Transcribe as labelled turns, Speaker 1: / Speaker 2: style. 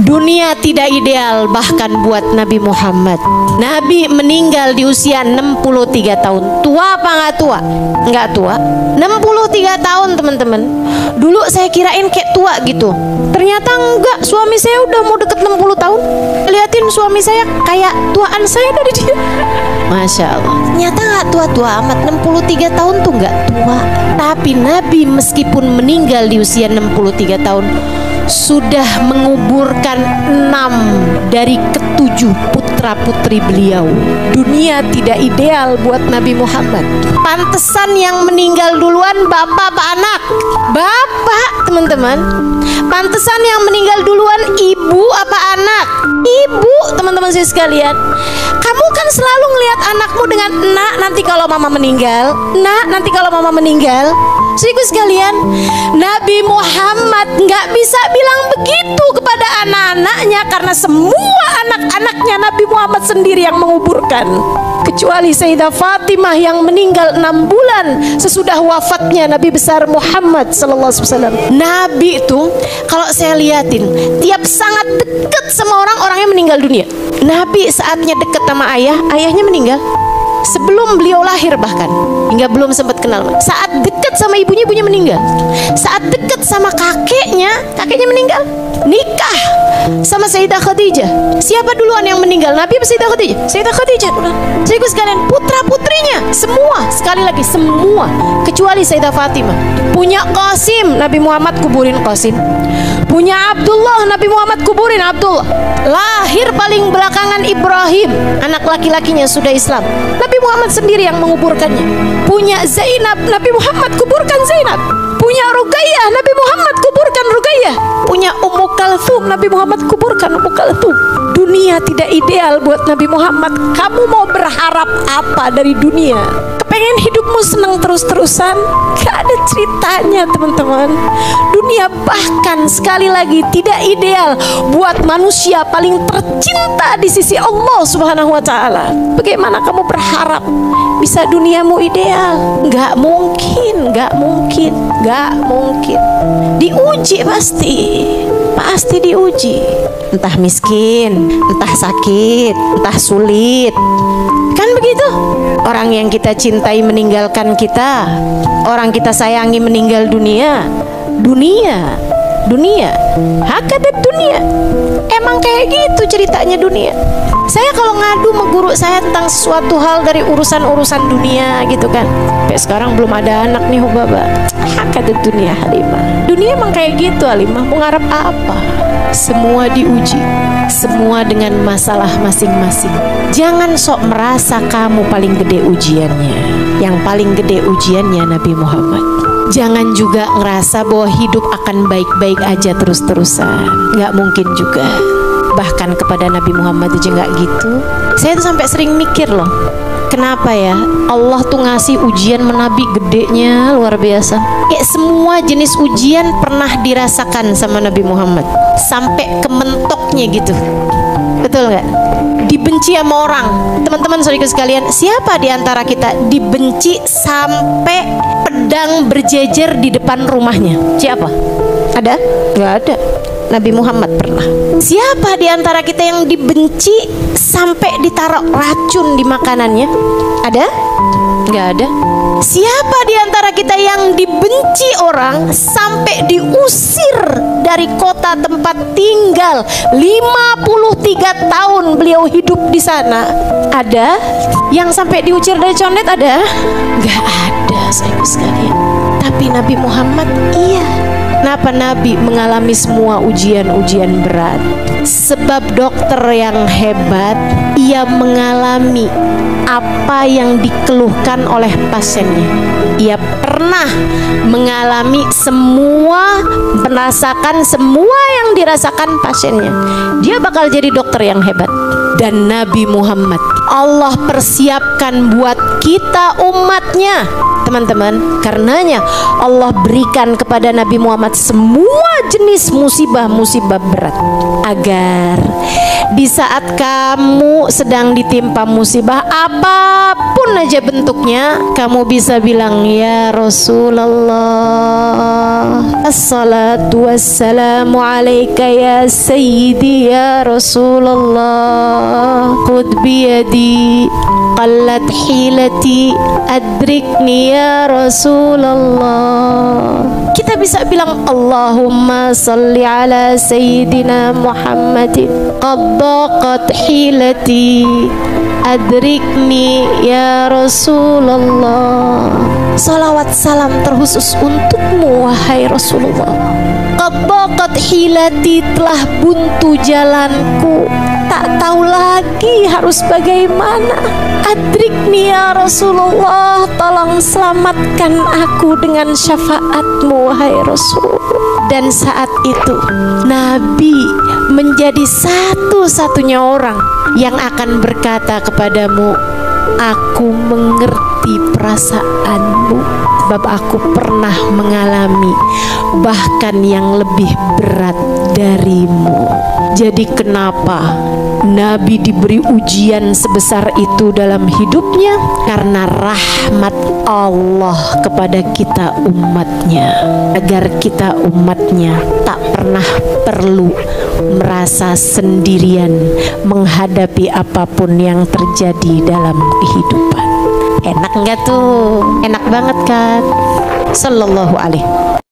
Speaker 1: Dunia tidak ideal bahkan buat Nabi Muhammad. Nabi meninggal di usia 63 tahun. Tua apa nggak tua? Nggak tua. 63 tahun teman-teman. Dulu saya kirain kayak tua gitu. Ternyata enggak, suami saya udah mau deket 60 tahun. Liatin suami saya kayak tuaan saya dari dia. Masya Allah. Ternyata nggak tua-tua amat. 63 tahun tuh nggak tua. Tapi Nabi meskipun meninggal di usia 63 tahun sudah menguburkan 6 dari ke-7 putra-putri beliau. Dunia tidak ideal buat Nabi Muhammad. Pantesan yang meninggal duluan bapak apa anak? Bapak, teman-teman. Pantesan yang meninggal duluan ibu apa anak? Ibu, teman-teman saya sekalian. Kamu kan selalu ngelihat anakmu dengan nak nanti kalau mama meninggal, nak nanti kalau mama meninggal. Saudaraku sekalian, Nabi Muhammad nggak bisa bilang begitu kepada anak-anaknya karena semua anak-anaknya Nabi Muhammad sendiri yang menguburkan. Kecuali Sayyidah Fatimah yang meninggal 6 bulan sesudah wafatnya Nabi besar Muhammad sallallahu alaihi wasallam. Nabi itu kalau saya liatin tiap sangat dekat sama orangnya meninggal dunia. Nabi saatnya dekat sama ayahnya meninggal. Sebelum beliau lahir bahkan hingga belum sempat kenal. Saat dekat sama ibunya meninggal. Saat dekat sama kakeknya meninggal. Nikah sama Sayyidah Khadijah. Siapa duluan yang meninggal? Nabi atau Sayyidah Khadijah? Sayyidah Khadijah. Jadi sekalian putra-putrinya semua, sekali lagi semua kecuali Sayyidah Fatimah. Punya Qasim, Nabi Muhammad kuburin Qasim. Punya Abdullah, Nabi Muhammad kuburin Abdullah. Lahir paling belakangan Ibrahim, anak laki-lakinya sudah Islam. Nabi Muhammad sendiri yang menguburkannya. Punya Zainab, Nabi Muhammad kuburkan Zainab. Punya Ruqayyah, Nabi Muhammad kuburkan Ruqayyah. Punya Ummu Kalthum, Nabi Muhammad kuburkan Ummu Kalthum. Dunia tidak ideal buat Nabi Muhammad. Kamu mau berharap apa dari dunia? Kepengen hidupmu senang terus-terusan? Gak ada ceritanya teman-teman. Dunia bahkan sekali lagi tidak ideal buat manusia paling tercinta di sisi Allah Subhanahu wa ta'ala. Bagaimana kamu berharap bisa duniamu ideal? Gak mungkin, gak mungkin, gak mungkin. Diuji pasti diuji. Entah miskin, entah sakit, entah sulit. Kan begitu? Orang yang kita cintai meninggalkan kita, orang kita sayangi meninggal dunia. Hakadat dunia. Emang kayak gitu ceritanya dunia. Saya kalau ngadu sama guru saya tentang sesuatu hal dari urusan-urusan dunia gitu kan. Sampai sekarang belum ada anak nih Hubaba. Hakadat dunia Halimah. Dunia emang kayak gitu Halimah. Mau ngarep apa? Semua diuji, semua dengan masalah masing-masing. Jangan sok merasa kamu paling gede ujiannya. Yang paling gede ujiannya Nabi Muhammad. Jangan juga ngerasa bahwa hidup akan baik-baik aja terus-terusan. Nggak mungkin juga. Bahkan kepada Nabi Muhammad aja nggak gitu. Saya tuh sampai sering mikir loh, kenapa ya Allah tuh ngasih ujian menabi gedenya luar biasa. Kayak semua jenis ujian pernah dirasakan sama Nabi Muhammad sampai ke mentoknya gitu. Betul nggak? Dibenci sama orang. Teman-teman saudara sekalian, siapa di antara kita dibenci sampai pedang berjejer di depan rumahnya? Siapa? Ada? Nggak ada. Nabi Muhammad pernah. Siapa di antara kita yang dibenci sampai ditaruh racun di makanannya? Ada? Nggak ada. Siapa di antara kita yang dibenci orang sampai diusir dari kota tempat tinggal? 53 tahun beliau hidup di sana. Ada? Yang sampai diusir dari condet ada? Nggak ada sayang sekalian. Tapi Nabi Muhammad iya. Kenapa Nabi mengalami semua ujian-ujian berat? Sebab dokter yang hebat, ia mengalami apa yang dikeluhkan oleh pasiennya. Ia pernah mengalami semua, merasakan semua yang dirasakan pasiennya. Dia bakal jadi dokter yang hebat. Dan Nabi Muhammad Allah persiapkan buat kita umatnya. Teman-teman, karenanya Allah berikan kepada Nabi Muhammad semua jenis musibah-musibah berat, agar di saat kamu sedang ditimpa musibah apapun aja bentuknya, kamu bisa bilang, ya Rasulullah, assalatu wassalamu alaika ya sayyidi ya Rasulullah, khudh biyadi qallat hilati adrikni ya Rasulullah. Kita bisa bilang, Allahumma salli ala sayyidina Muhammadin qad daqat hilati adrikni ya Rasulullah. Salawat salam terkhusus untukmu wahai Rasulullah. Qad daqat hilati, telah buntu jalanku, tak tahu lagi harus bagaimana. Adrikni ya Rasulullah, tolong selamatkan aku dengan syafaatmu wahai Rasul. Dan saat itu Nabi menjadi satu-satunya orang yang akan berkata kepadamu, aku mengerti perasaanmu, sebab aku pernah mengalami bahkan yang lebih berat darimu. Jadi kenapa Nabi diberi ujian sebesar itu dalam hidupnya? Karena rahmat Allah kepada kita umatnya, agar kita umatnya tak pernah perlu merasa sendirian menghadapi apapun yang terjadi dalam kehidupan. Enak nggak tuh? Enak banget kan? Sallallahu alaihi